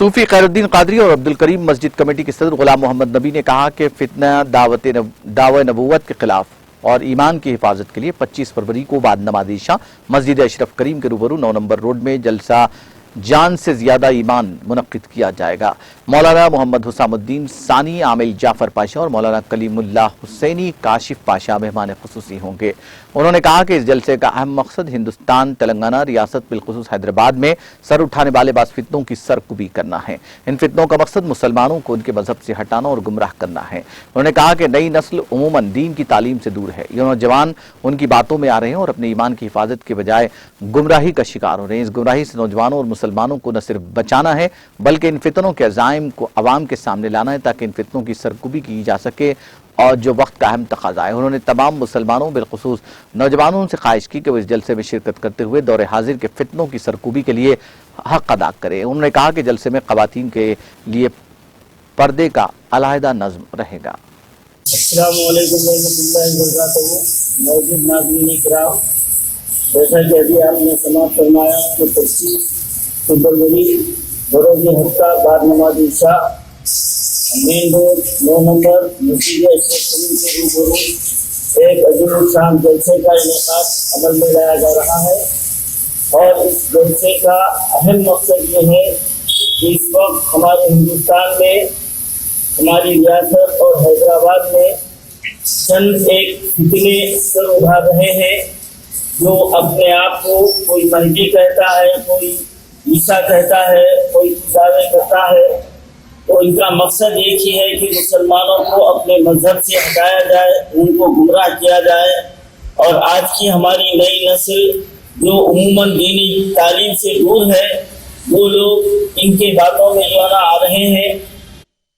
सूफी खैरुद्दीन कादरी और अब्दुल करीम मस्जिद कमेटी के सदर गुलाम मोहम्मद नबी ने कहा कि फितना दावे नबूवत के खिलाफ और ईमान की हिफाजत के लिए 25 फरवरी को बाद नमाज ईशा मस्जिद अशरफ करीम के रूबरू 9 नंबर रोड में जलसा जान से ज्यादा ईमान मुनक्किद किया जाएगा। मौलाना मोहम्मद हुसामुद्दीन सानी, आमिल जाफर पाशा और मौलाना कलीमुल्लाह हुसैनी काशिफ पाशा मेहमान खुसूसी होंगे। उन्होंने कहा कि इस जलसे का अहम मकसद हिंदुस्तान, तेलंगाना रियासत बिलखुसूस हैदराबाद में सर उठाने वाले बास फितनों की सरकुबी करना है। इन फितनों का मकसद मुसलमानों को उनके मजहब से हटाना और गुमराह करना है। उन्होंने कहा कि नई नस्ल उमूमन दीन की तालीम से दूर है। ये नौजवान उनकी बातों में आ रहे हैं और अपने ईमान की हिफाजत के बजाय गुमराही का शिकार हो रहे हैं। इस गुमराही से नौजवानों और मुसलमानों को न सिर्फ बचाना है बल्कि इन फितनों के अज़ाइम को अवाम के सामने लाना है ताकि इन फितनों की सरकुबी की जा सके और जो वक्त का अहम तकाज़ा है। उन्होंने तमाम मुसलमानों बिलखुसूस नौजवानों से ख्वाहिश की कि वो इस जलसे में शिरकत करते हुए दौरे हाजिर के फितनों की सरकुबी के लिए हक अदा करें। उन्होंने कहा कि जलसे में ख़वातीन के लिए पर्दे का अलहदा नज़्म रहेगा। अस्सलामु अलैकुम वरहमतुल्लाहि वबरकातुहू। मौजूद नाज़रीन इकराम, जैसा कि अभी आपने समाप्त फरमाया कि 25 फरवरी बरोज़ हफ्ता बाद नमाज ईशा मेन रोड 9 नंबर मस्जिद अशरफ करीम के रूबरू एक अजीम शान जलसे का इनेकाद अमल में लाया जा रहा है। और इस जलसे का अहम मकसद ये है कि इस वक्त हमारे हिंदुस्तान में, हमारी रियासत और हैदराबाद में चंद एक फितने सर उभर रहे हैं जो अपने आप को कोई महदी कहता है, कोई ईसा कहता है, कोई दावे करता है। तो इनका मकसद एक ही है कि मुसलमानों को अपने मजहब से हटाया जाए, उनको गुमराह किया जाए। और आज की हमारी नई नस्ल जो उमूमन दीनी तालीम से दूर है, वो लोग इनके बातों में जो आ रहे हैं